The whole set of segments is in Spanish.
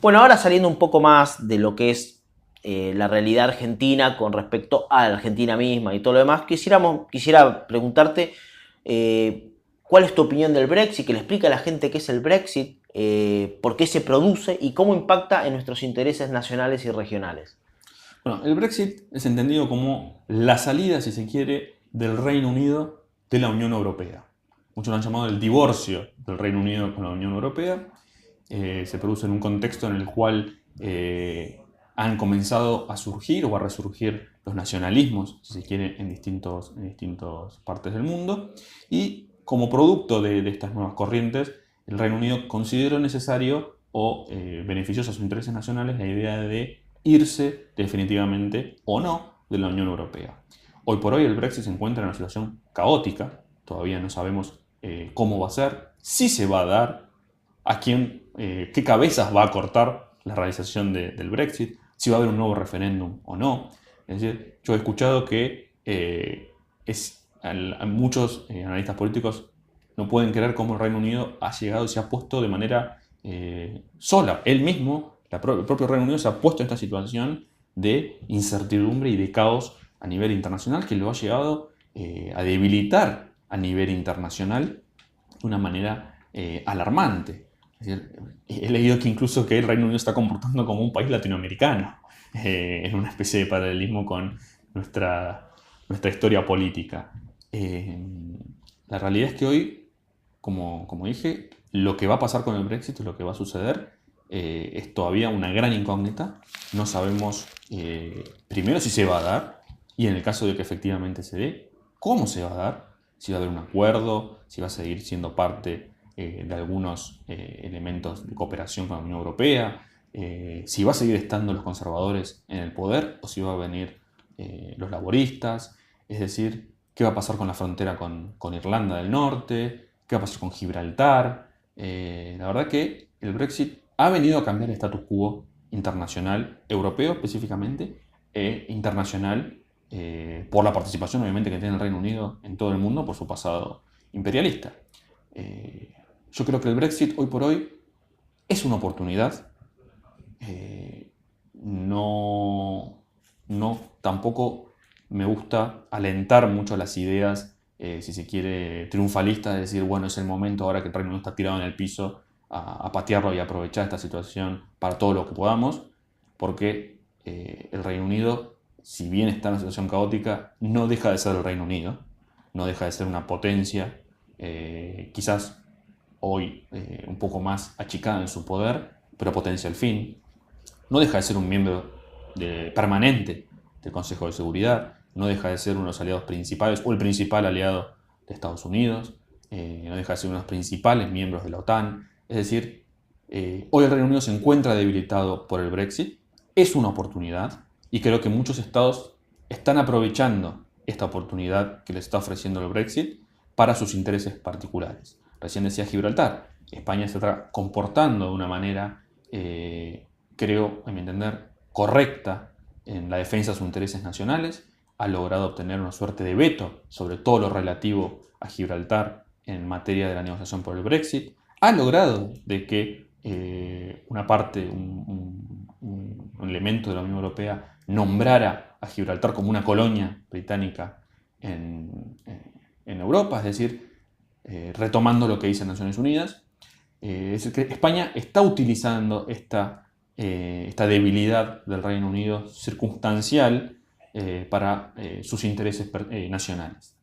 Bueno, ahora saliendo un poco más de lo que es la realidad argentina con respecto a la Argentina misma y todo lo demás, quisiera preguntarte cuál es tu opinión del Brexit, que le explique a la gente qué es el Brexit, por qué se produce y cómo impacta en nuestros intereses nacionales y regionales. Bueno, el Brexit es entendido como la salida, si se quiere, del Reino Unido de la Unión Europea. Muchos lo han llamado el divorcio del Reino Unido con la Unión Europea. Se produce en un contexto en el cual han comenzado a surgir o a resurgir los nacionalismos, si se quiere, en distintas partes del mundo. Y como producto de estas nuevas corrientes, el Reino Unido consideró necesario o beneficioso a sus intereses nacionales la idea de irse definitivamente o no de la Unión Europea. Hoy por hoy el Brexit se encuentra en una situación caótica, todavía no sabemos cómo va a ser, si se va a dar, a quién, qué cabezas va a cortar la realización del Brexit, si va a haber un nuevo referéndum o no. Es decir, yo he escuchado que muchos analistas políticos no pueden creer cómo el Reino Unido ha llegado y se ha puesto de manera sola. Él mismo, el propio Reino Unido, se ha puesto en esta situación de incertidumbre y de caos a nivel internacional que lo ha llegado a debilitar a nivel internacional de una manera alarmante. Es decir, he leído que incluso que el Reino Unido está comportando como un país latinoamericano, en una especie de paralelismo con nuestra historia política. Eh, la realidad es que hoy, como dije, lo que va a pasar con el Brexit, lo que va a suceder, es todavía una gran incógnita. No sabemos primero si se va a dar y en el caso de que efectivamente se dé, cómo se va a dar, si va a haber un acuerdo, si va a seguir siendo parte de algunos elementos de cooperación con la Unión Europea, si va a seguir estando los conservadores en el poder o si va a venir los laboristas, es decir, qué va a pasar con la frontera con Irlanda del Norte, qué va a pasar con Gibraltar. La verdad que el Brexit ha venido a cambiar el status quo internacional, europeo específicamente, e internacional, por la participación obviamente que tiene el Reino Unido en todo el mundo por su pasado imperialista. Eh, yo creo que el Brexit hoy por hoy es una oportunidad. No, no, tampoco me gusta alentar mucho las ideas, si se quiere, triunfalistas, de decir, bueno, es el momento ahora que el Reino Unido está tirado en el piso a patearlo y aprovechar esta situación para todo lo que podamos, porque el Reino Unido, si bien está en una situación caótica, no deja de ser el Reino Unido, no deja de ser una potencia, quizás hoy un poco más achicada en su poder, pero potencia al fin. No deja de ser un miembro permanente del Consejo de Seguridad, no deja de ser uno de los aliados principales o el principal aliado de Estados Unidos, no deja de ser uno de los principales miembros de la OTAN. Es decir, hoy el Reino Unido se encuentra debilitado por el Brexit, es una oportunidad y creo que muchos estados están aprovechando esta oportunidad que les está ofreciendo el Brexit para sus intereses particulares. Recién decía Gibraltar, España se está comportando de una manera, creo, a mi entender, correcta en la defensa de sus intereses nacionales, ha logrado obtener una suerte de veto sobre todo lo relativo a Gibraltar en materia de la negociación por el Brexit, ha logrado de que una parte, un elemento de la Unión Europea nombrara a Gibraltar como una colonia británica en Europa, es decir, retomando lo que dice Naciones Unidas. Es decir, que España está utilizando esta debilidad del Reino Unido circunstancial para sus intereses nacionales.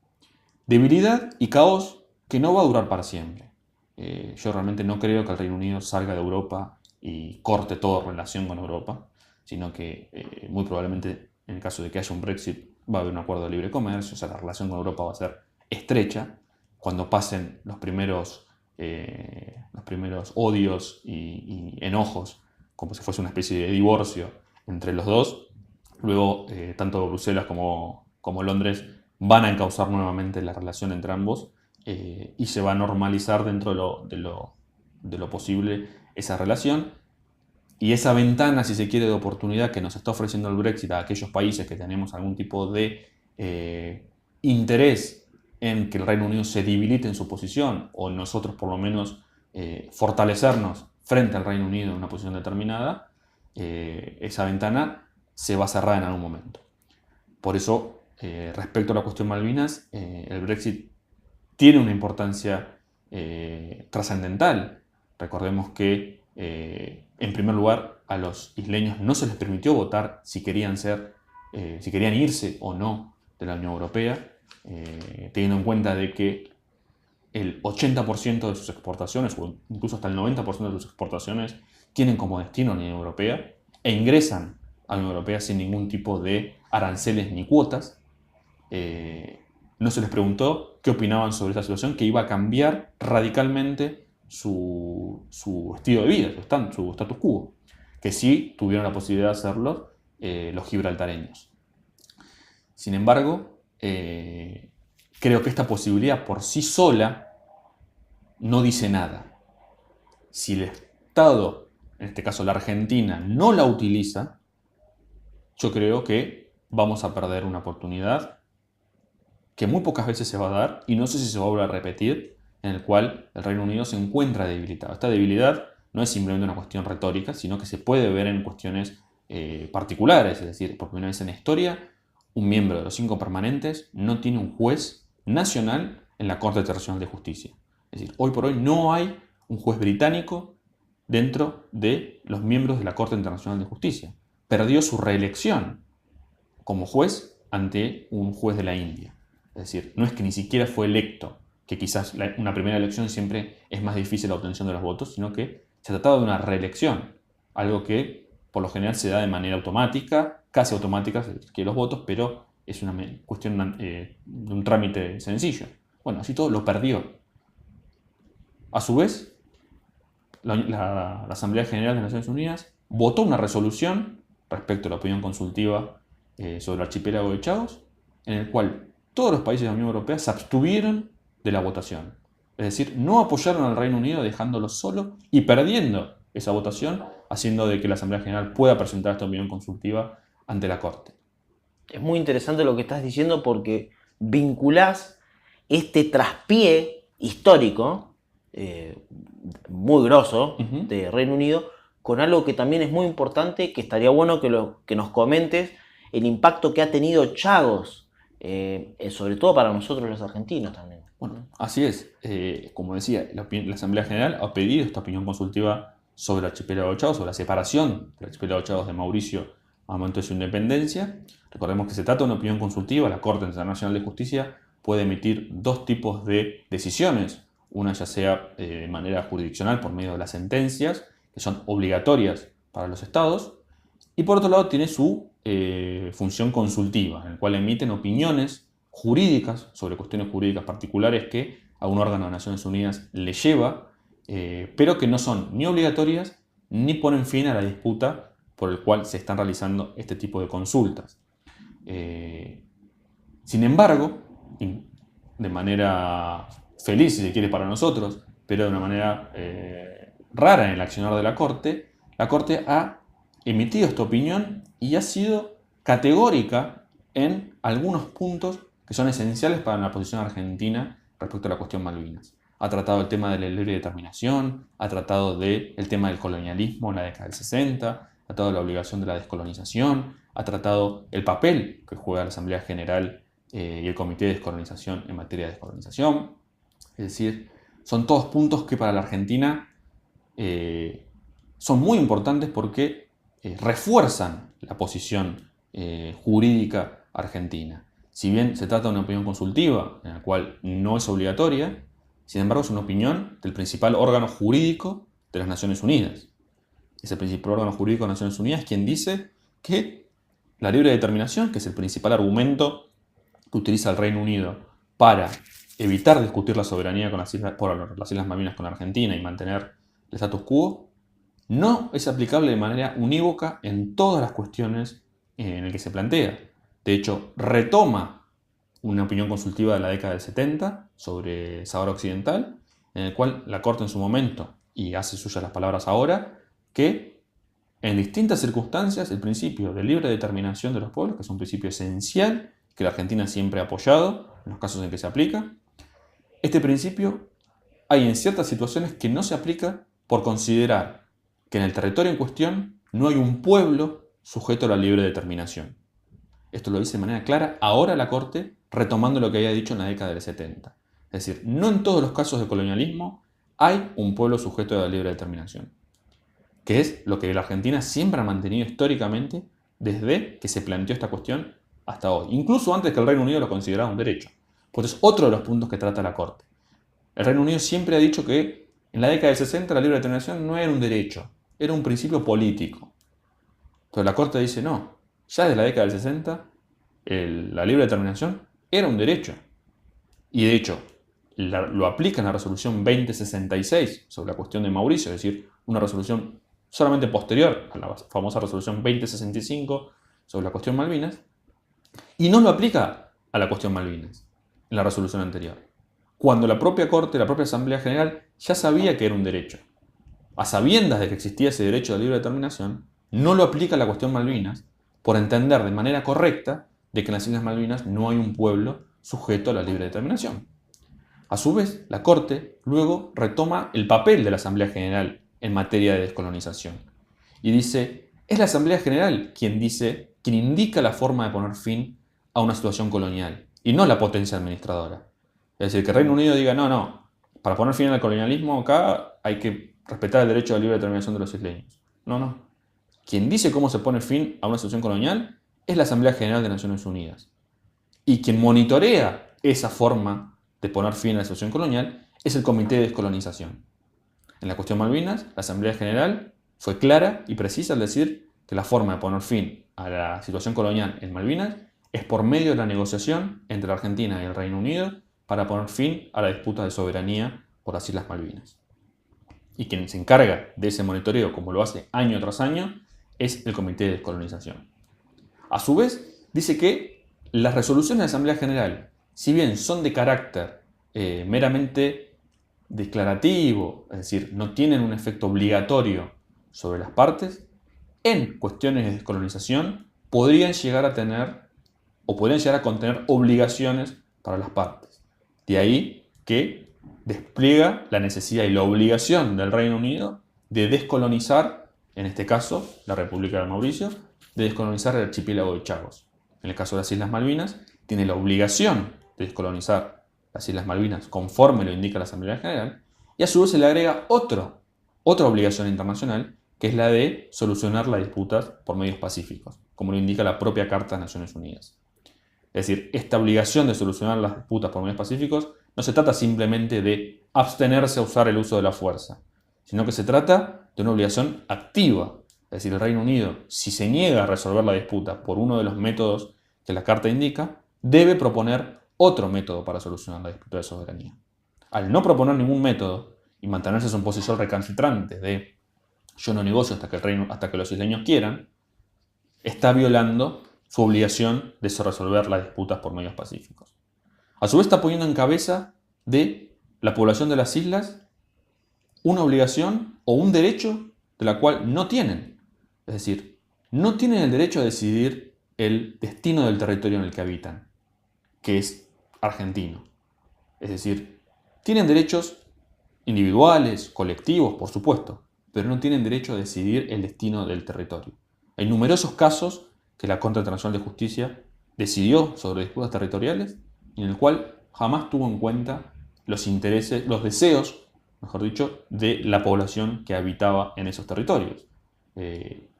Debilidad y caos que no va a durar para siempre. Yo realmente no creo que el Reino Unido salga de Europa y corte toda relación con Europa, sino que muy probablemente en el caso de que haya un Brexit va a haber un acuerdo de libre comercio, o sea, la relación con Europa va a ser estrecha. Cuando pasen los primeros odios y enojos, como si fuese una especie de divorcio entre los dos, luego tanto Bruselas como Londres van a encauzar nuevamente la relación entre ambos y se va a normalizar dentro de lo posible esa relación. Y esa ventana, si se quiere, de oportunidad que nos está ofreciendo el Brexit a aquellos países que tenemos algún tipo de interés en que el Reino Unido se debilite en su posición, o nosotros por lo menos fortalecernos frente al Reino Unido en una posición determinada, esa ventana se va a cerrar en algún momento. Por eso, respecto a la cuestión Malvinas, el Brexit tiene una importancia trascendental. Recordemos que, en primer lugar, a los isleños no se les permitió votar si querían irse o no de la Unión Europea, teniendo en cuenta de que el 80% de sus exportaciones, o incluso hasta el 90% de sus exportaciones, tienen como destino la Unión Europea e ingresan a la Unión Europea sin ningún tipo de aranceles ni cuotas. No se les preguntó qué opinaban sobre esta situación que iba a cambiar radicalmente su estilo de vida, su status quo, que sí tuvieron la posibilidad de hacerlo los gibraltareños. Sin embargo, creo que esta posibilidad por sí sola no dice nada. Si el Estado, en este caso la Argentina, no la utiliza, yo creo que vamos a perder una oportunidad que muy pocas veces se va a dar, y no sé si se va a volver a repetir, en el cual el Reino Unido se encuentra debilitado. Esta debilidad no es simplemente una cuestión retórica, sino que se puede ver en cuestiones particulares, es decir, por primera vez en la historia, un miembro de los 5 permanentes no tiene un juez nacional en la Corte Internacional de Justicia. Es decir, hoy por hoy no hay un juez británico dentro de los miembros de la Corte Internacional de Justicia. Perdió su reelección como juez ante un juez de la India. Es decir, no es que ni siquiera fue electo, que quizás una primera elección siempre es más difícil la obtención de los votos, sino que se trataba de una reelección, algo que por lo general se da de manera automática, casi automática, que los votos, pero es una cuestión de un trámite sencillo. Bueno, así todo lo perdió. A su vez, la Asamblea General de Naciones Unidas votó una resolución respecto a la opinión consultiva sobre el archipiélago de Chagos, en el cual todos los países de la Unión Europea se abstuvieron de la votación. Es decir, no apoyaron al Reino Unido dejándolo solo y perdiendo esa votación, haciendo de que la Asamblea General pueda presentar esta opinión consultiva ante la Corte. Es muy interesante lo que estás diciendo porque vinculás este traspié histórico muy grosso de Reino Unido con algo que también es muy importante, que estaría bueno que nos comentes el impacto que ha tenido Chagos, sobre todo para nosotros los argentinos también. Bueno, así es. Como decía, la Asamblea General ha pedido esta opinión consultiva sobre el archipiélago de Chagos, sobre la separación del archipiélago de Chagos de Mauricio al momento de su independencia. Recordemos que se trata de una opinión consultiva. La Corte Internacional de Justicia puede emitir 2 tipos de decisiones. Una ya sea de manera jurisdiccional por medio de las sentencias, que son obligatorias para los estados, y por otro lado tiene su función consultiva, en la cual emiten opiniones jurídicas sobre cuestiones jurídicas particulares que a un órgano de Naciones Unidas le lleva, pero que no son ni obligatorias ni ponen fin a la disputa por el cual se están realizando este tipo de consultas. Sin embargo, de manera feliz, si se quiere, para nosotros, pero de una manera rara en el accionar de la Corte ha emitido esta opinión y ha sido categórica en algunos puntos que son esenciales para la posición argentina respecto a la cuestión Malvinas. Ha tratado el tema de la libre determinación, ha tratado el tema del colonialismo en la década del 60, ha tratado la obligación de la descolonización, ha tratado el papel que juega la Asamblea General y el Comité de Descolonización en materia de descolonización. Es decir, son todos puntos que para la Argentina son muy importantes porque refuerzan la posición jurídica argentina. Si bien se trata de una opinión consultiva, en la cual no es obligatoria, sin embargo es una opinión del principal órgano jurídico de las Naciones Unidas. Es el principal órgano jurídico de las Naciones Unidas quien dice que la libre determinación, que es el principal argumento que utiliza el Reino Unido para evitar discutir la soberanía por las Islas Malvinas con Argentina y mantener el status quo, no es aplicable de manera unívoca en todas las cuestiones en las que se plantea. De hecho, retoma una opinión consultiva de la década del 70 sobre Sahara Occidental, en el cual la Corte en su momento, y hace suyas las palabras ahora, que en distintas circunstancias el principio de libre determinación de los pueblos, que es un principio esencial que la Argentina siempre ha apoyado en los casos en que se aplica, este principio hay en ciertas situaciones que no se aplica por considerar que en el territorio en cuestión no hay un pueblo sujeto a la libre determinación. Esto lo dice de manera clara ahora la Corte, retomando lo que había dicho en la década del 70. Es decir, no en todos los casos de colonialismo hay un pueblo sujeto a la libre determinación, que es lo que la Argentina siempre ha mantenido históricamente desde que se planteó esta cuestión hasta hoy, incluso antes que el Reino Unido lo considerara un derecho. Pues es otro de los puntos que trata la Corte. El Reino Unido siempre ha dicho que en la década del 60 la libre determinación no era un derecho, era un principio político. Entonces la Corte dice no, ya desde la década del 60 la libre determinación era un derecho. Y de hecho lo aplica en la resolución 2066 sobre la cuestión de Mauricio, es decir, una resolución solamente posterior a la famosa resolución 2065 sobre la cuestión Malvinas, y no lo aplica a la cuestión Malvinas en la resolución anterior, cuando la propia Corte, la propia Asamblea General ya sabía que era un derecho. A sabiendas de que existía ese derecho de libre determinación, no lo aplica a la cuestión Malvinas por entender de manera correcta de que en las Islas Malvinas no hay un pueblo sujeto a la libre determinación. A su vez, la Corte luego retoma el papel de la Asamblea General en materia de descolonización y dice, es la Asamblea General quien indica la forma de poner fin a una situación colonial y no la potencia administradora. Es decir, que el Reino Unido diga, no, para poner fin al colonialismo acá hay que respetar el derecho a la libre determinación de los isleños. No. Quien dice cómo se pone fin a una situación colonial es la Asamblea General de Naciones Unidas. Y quien monitorea esa forma de poner fin a la situación colonial es el Comité de Descolonización. En la cuestión Malvinas, la Asamblea General fue clara y precisa al decir que la forma de poner fin a la situación colonial en Malvinas es por medio de la negociación entre la Argentina y el Reino Unido para poner fin a la disputa de soberanía por las Islas Malvinas. Y quien se encarga de ese monitoreo, como lo hace año tras año, es el Comité de Descolonización. A su vez, dice que las resoluciones de la Asamblea General, si bien son de carácter meramente declarativo, es decir, no tienen un efecto obligatorio sobre las partes, en cuestiones de descolonización podrían llegar a contener obligaciones para las partes. De ahí que despliega la necesidad y la obligación del Reino Unido de descolonizar, en este caso, la República de Mauricio, de descolonizar el archipiélago de Chagos. En el caso de las Islas Malvinas, tiene la obligación de descolonizar las Islas Malvinas conforme lo indica la Asamblea General, y a su vez se le agrega otra obligación internacional, que es la de solucionar las disputas por medios pacíficos, como lo indica la propia Carta de Naciones Unidas. Es decir, esta obligación de solucionar las disputas por medios pacíficos no se trata simplemente de abstenerse a usar el uso de la fuerza, sino que se trata de una obligación activa. Es decir, el Reino Unido, si se niega a resolver la disputa por uno de los métodos que la Carta indica, debe proponer otro método para solucionar la disputa de soberanía. Al no proponer ningún método y mantenerse en su posición recalcitrante de yo no negocio hasta que los isleños quieran, está violando su obligación de resolver las disputas por medios pacíficos. A su vez está poniendo en cabeza de la población de las islas una obligación o un derecho de la cual no tienen. Es decir, no tienen el derecho a decidir el destino del territorio en el que habitan, que es argentino. Es decir, tienen derechos individuales, colectivos, por supuesto, pero no tienen derecho a decidir el destino del territorio. Hay numerosos casos que la Corte Internacional de Justicia decidió sobre disputas territoriales y en el cual jamás tuvo en cuenta los intereses, los deseos, mejor dicho, de la población que habitaba en esos territorios.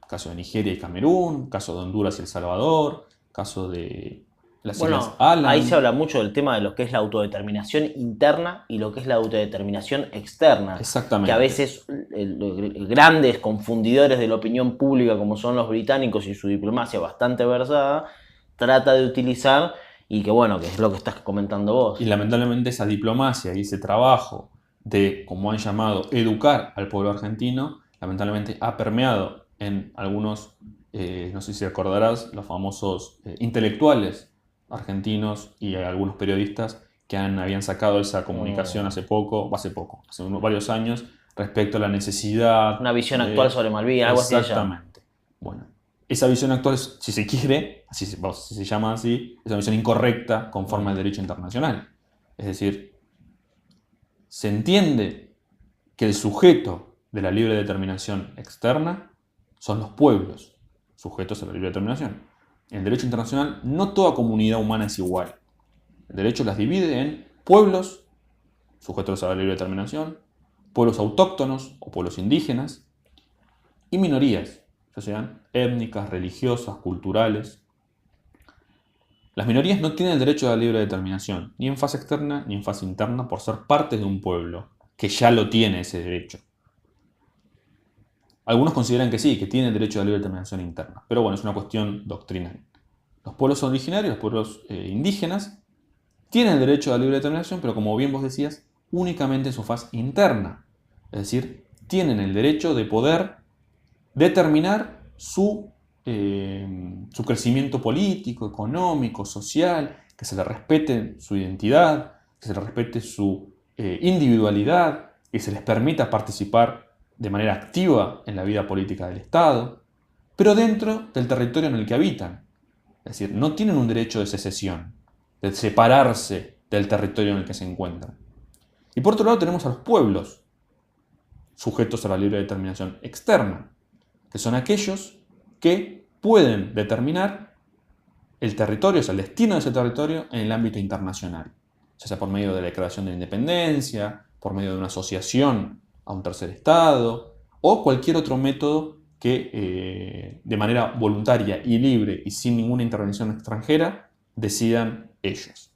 Caso de Nigeria y Camerún, caso de Honduras y El Salvador, caso de las Islas Alan. Ahí se habla mucho del tema de lo que es la autodeterminación interna y lo que es la autodeterminación externa. Exactamente. Que a veces grandes confundidores de la opinión pública, como son los británicos y su diplomacia bastante versada, trata de utilizar y que es lo que estás comentando vos. Y lamentablemente esa diplomacia y ese trabajo de, como han llamado, educar al pueblo argentino, lamentablemente ha permeado en algunos, no sé si recordarás, los famosos intelectuales argentinos y algunos periodistas que habían sacado esa comunicación hace varios años, respecto a la necesidad... Una visión actual sobre Malvinas, algo así. Exactamente. Bueno, esa visión actual, si se quiere, si se llama así, es una visión incorrecta conforme al derecho internacional. Es decir, se entiende que el sujeto de la libre determinación externa son los pueblos, sujetos a la libre determinación. En el derecho internacional no toda comunidad humana es igual. El derecho las divide en pueblos, sujetos a la libre determinación, pueblos autóctonos o pueblos indígenas, y minorías, ya sean étnicas, religiosas, culturales. Las minorías no tienen el derecho a la libre determinación, ni en fase externa ni en fase interna, por ser parte de un pueblo, que ya lo tiene ese derecho. Algunos consideran que sí, que tienen derecho a la libre determinación interna, pero bueno, es una cuestión doctrinal. Los pueblos originarios, los pueblos indígenas, tienen el derecho a la libre determinación, pero como bien vos decías, únicamente en su fase interna. Es decir, tienen el derecho de poder determinar su crecimiento político, económico, social, que se le respete su identidad, que se le respete su individualidad, que se les permita participar de manera activa en la vida política del Estado, pero dentro del territorio en el que habitan. Es decir, no tienen un derecho de secesión, de separarse del territorio en el que se encuentran. Y por otro lado tenemos a los pueblos, sujetos a la libre determinación externa, que son aquellos que pueden determinar el territorio, o sea, el destino de ese territorio en el ámbito internacional, ya sea por medio de la declaración de la independencia, por medio de una asociación a un tercer estado, o cualquier otro método que de manera voluntaria y libre y sin ninguna intervención extranjera decidan ellos.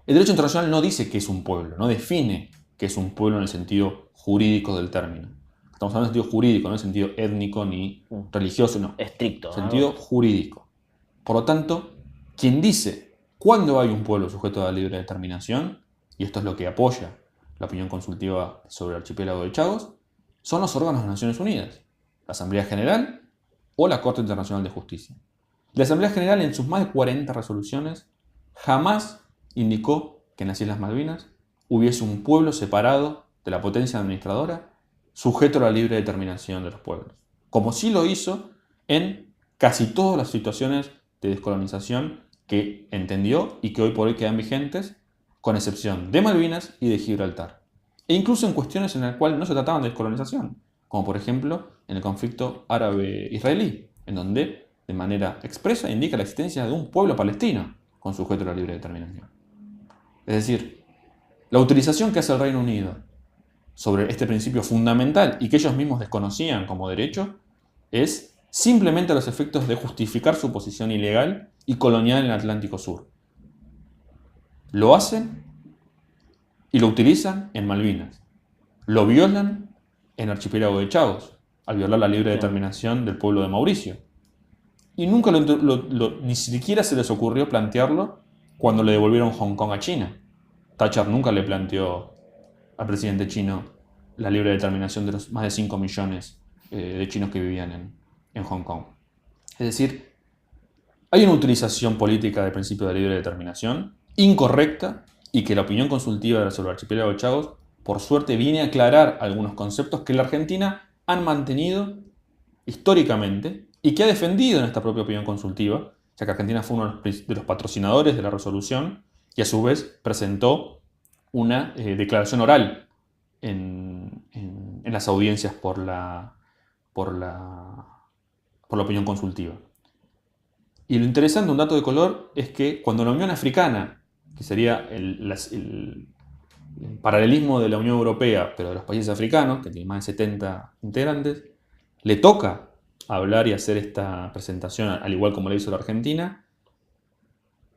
El derecho internacional no dice qué es un pueblo, no define qué es un pueblo en el sentido jurídico del término. Estamos hablando en el sentido jurídico, no en el sentido étnico ni religioso, no. Estricto, En el sentido jurídico. Por lo tanto, quien dice cuándo hay un pueblo sujeto a la libre determinación, y esto es lo que apoya la opinión consultiva sobre el archipiélago de Chagos, son los órganos de las Naciones Unidas, la Asamblea General o la Corte Internacional de Justicia. La Asamblea General, en sus más de 40 resoluciones, jamás indicó que en las Islas Malvinas hubiese un pueblo separado de la potencia administradora sujeto a la libre determinación de los pueblos, como sí lo hizo en casi todas las situaciones de descolonización que entendió y que hoy por hoy quedan vigentes, con excepción de Malvinas y de Gibraltar. E incluso en cuestiones en las cuales no se trataban de descolonización, como por ejemplo en el conflicto árabe-israelí, en donde de manera expresa indica la existencia de un pueblo palestino con sujeto a la libre determinación. Es decir, la utilización que hace el Reino Unido sobre este principio fundamental y que ellos mismos desconocían como derecho es simplemente a los efectos de justificar su posición ilegal y colonial en el Atlántico Sur. Lo hacen y lo utilizan en Malvinas. Lo violan en el archipiélago de Chagos, al violar la libre determinación del pueblo de Mauricio. Y nunca ni siquiera se les ocurrió plantearlo cuando le devolvieron Hong Kong a China. Thatcher nunca le planteó al presidente chino la libre determinación de los más de 5 millones de chinos que vivían en Hong Kong. Es decir, hay una utilización política del principio de libre determinación incorrecta y que la opinión consultiva sobre el archipiélago de Chagos, por suerte, viene a aclarar algunos conceptos que la Argentina han mantenido históricamente y que ha defendido en esta propia opinión consultiva, ya que Argentina fue uno de los patrocinadores de la resolución y a su vez presentó una declaración oral en las audiencias por la opinión consultiva. Y lo interesante, un dato de color, es que cuando la Unión Africana, que sería el paralelismo de la Unión Europea, pero de los países africanos, que tiene más de 70 integrantes, le toca hablar y hacer esta presentación, al igual como le hizo la Argentina,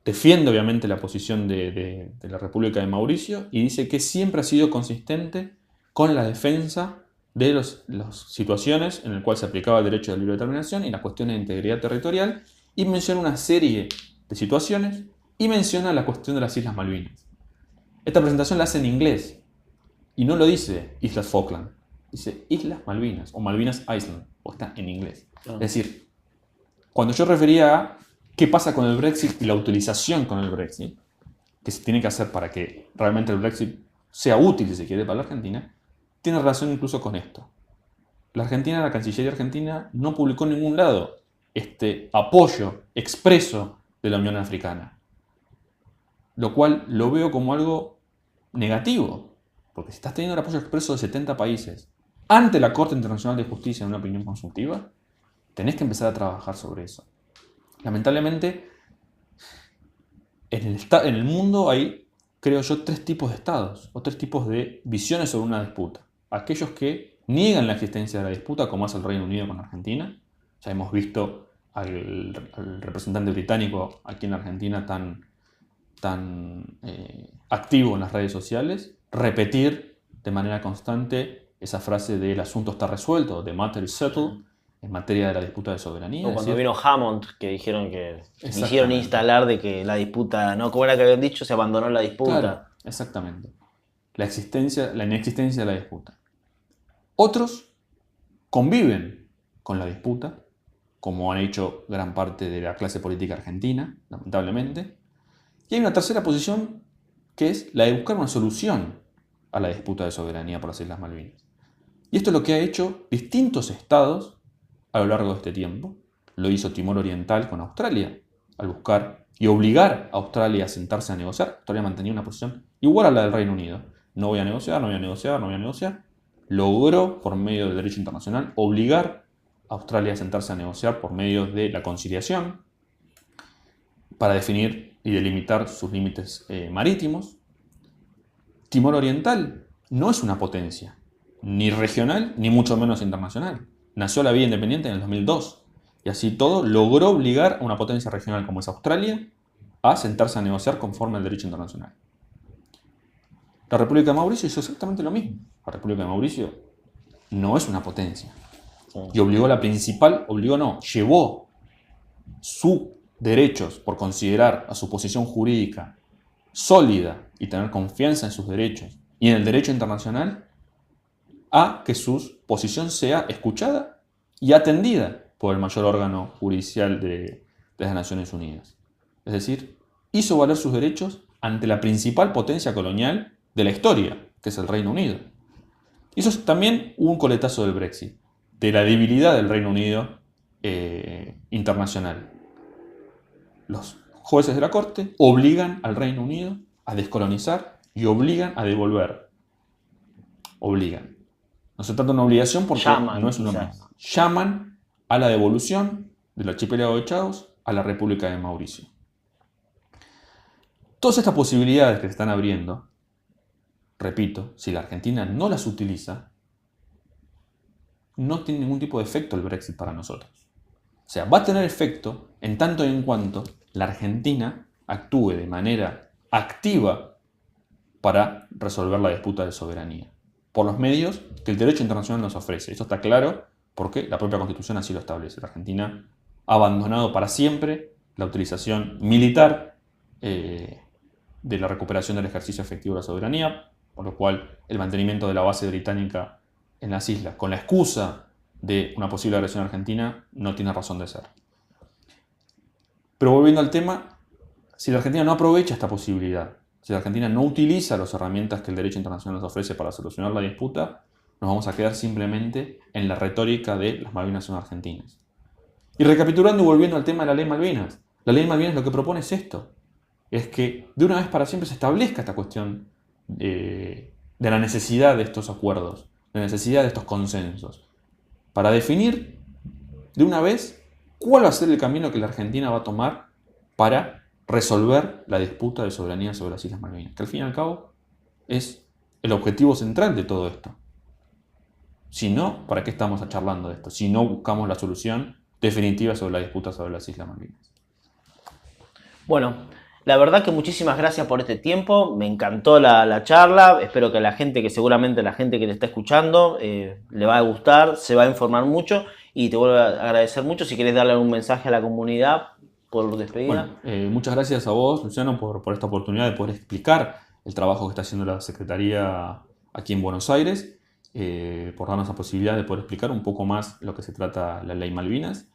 defiende obviamente la posición de la República de Mauricio y dice que siempre ha sido consistente con la defensa de las situaciones en las cuales se aplicaba el derecho de libre determinación y las cuestiones de integridad territorial, y menciona una serie de situaciones y menciona la cuestión de las Islas Malvinas. Esta presentación la hace en inglés y no lo dice Islas Falkland, dice Islas Malvinas o Malvinas Island, o está en inglés. Es decir, cuando yo refería a qué pasa con el Brexit y la utilización con el Brexit, que se tiene que hacer para que realmente el Brexit sea útil, si se quiere, para la Argentina, tiene relación incluso con esto. La Cancillería Argentina, no publicó en ningún lado este apoyo expreso de la Unión Africana, lo cual lo veo como algo negativo, porque si estás teniendo el apoyo expreso de 70 países ante la Corte Internacional de Justicia en una opinión consultiva, tenés que empezar a trabajar sobre eso. Lamentablemente, en el mundo hay, creo yo, 3 tipos de estados o 3 tipos de visiones sobre una disputa. Aquellos que niegan la existencia de la disputa, como hace el Reino Unido con Argentina. Ya hemos visto al representante británico aquí en Argentina tan activo en las redes sociales, repetir de manera constante esa frase de el asunto está resuelto, the matter is settled, en materia de la disputa de soberanía. O cuando vino Hammond, que dijeron que hicieron instalar de que la disputa, ¿no? Como era que habían dicho, se abandonó la disputa. Claro, exactamente. La inexistencia de la disputa. Otros conviven con la disputa, como han hecho gran parte de la clase política argentina, lamentablemente. Y hay una tercera posición, que es la de buscar una solución a la disputa de soberanía por las Islas Malvinas. Y esto es lo que ha hecho distintos estados a lo largo de este tiempo. Lo hizo Timor Oriental con Australia, al buscar y obligar a Australia a sentarse a negociar. Australia mantenía una posición igual a la del Reino Unido. No voy a negociar, no voy a negociar, no voy a negociar. Logró, por medio del derecho internacional, obligar a Australia a sentarse a negociar por medio de la conciliación para definir y delimitar sus límites marítimos. Timor Oriental no es una potencia, ni regional, ni mucho menos internacional. Nació la vía independiente en el 2002 y así todo logró obligar a una potencia regional como es Australia a sentarse a negociar conforme al derecho internacional. La República de Mauricio hizo exactamente lo mismo. La República de Mauricio no es una potencia y llevó sus derechos por considerar a su posición jurídica sólida y tener confianza en sus derechos y en el derecho internacional a que su posición sea escuchada y atendida por el mayor órgano judicial de las Naciones Unidas. Es decir, hizo valer sus derechos ante la principal potencia colonial de la historia, que es el Reino Unido. Y eso es también un coletazo del Brexit, de la debilidad del Reino Unido internacional. Los jueces de la Corte obligan al Reino Unido a descolonizar y obligan a devolver. Obligan. No se trata de una obligación porque no es una obligación. Llaman a la devolución del archipiélago de Chagos a la República de Mauricio. Todas estas posibilidades que se están abriendo, repito, si la Argentina no las utiliza, no tiene ningún tipo de efecto el Brexit para nosotros. O sea, va a tener efecto en tanto y en cuanto la Argentina actúe de manera activa para resolver la disputa de soberanía, por los medios que el derecho internacional nos ofrece. Eso está claro porque la propia Constitución así lo establece. La Argentina ha abandonado para siempre la utilización militar de la recuperación del ejercicio efectivo de la soberanía, por lo cual el mantenimiento de la base británica en las islas, con la excusa de una posible agresión argentina, no tiene razón de ser. Pero volviendo al tema, si la Argentina no aprovecha esta posibilidad, si la Argentina no utiliza las herramientas que el derecho internacional nos ofrece para solucionar la disputa, nos vamos a quedar simplemente en la retórica de las Malvinas son argentinas. Y recapitulando y volviendo al tema de la ley Malvinas, la ley Malvinas lo que propone es esto, es que de una vez para siempre se establezca esta cuestión de la necesidad de estos acuerdos, de la necesidad de estos consensos, para definir de una vez cuál va a ser el camino que la Argentina va a tomar para resolver la disputa de soberanía sobre las Islas Malvinas, que al fin y al cabo es el objetivo central de todo esto. Si no, ¿para qué estamos charlando de esto? Si no buscamos la solución definitiva sobre la disputa sobre las Islas Malvinas. Bueno, la verdad que muchísimas gracias por este tiempo, me encantó la charla, espero que la gente, que seguramente la gente que te está escuchando le va a gustar, se va a informar mucho y te vuelvo a agradecer mucho. Si querés darle un mensaje a la comunidad por despedida. Bueno, muchas gracias a vos, Luciano, por esta oportunidad de poder explicar el trabajo que está haciendo la Secretaría aquí en Buenos Aires, por darnos la posibilidad de poder explicar un poco más lo que se trata la ley Malvinas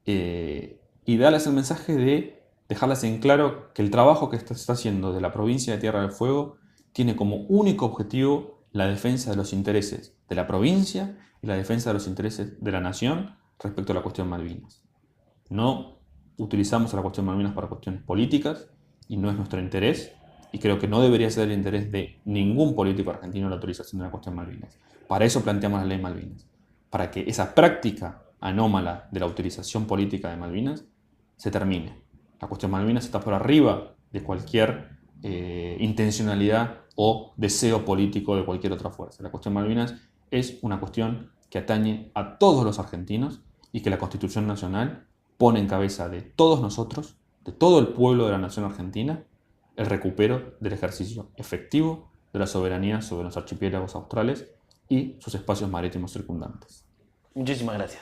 y darles el mensaje de dejarles en claro que el trabajo que se está haciendo de la provincia de Tierra del Fuego tiene como único objetivo la defensa de los intereses de la provincia y la defensa de los intereses de la nación respecto a la cuestión Malvinas. No utilizamos a la cuestión Malvinas para cuestiones políticas y no es nuestro interés, y creo que no debería ser el interés de ningún político argentino la utilización de la cuestión Malvinas. Para eso planteamos la ley Malvinas, para que esa práctica anómala de la utilización política de Malvinas se termine. La cuestión Malvinas está por arriba de cualquier intencionalidad o deseo político de cualquier otra fuerza. La cuestión Malvinas es una cuestión que atañe a todos los argentinos y que la Constitución Nacional pone en cabeza de todos nosotros, de todo el pueblo de la nación argentina, el recupero del ejercicio efectivo de la soberanía sobre los archipiélagos australes y sus espacios marítimos circundantes. Muchísimas gracias.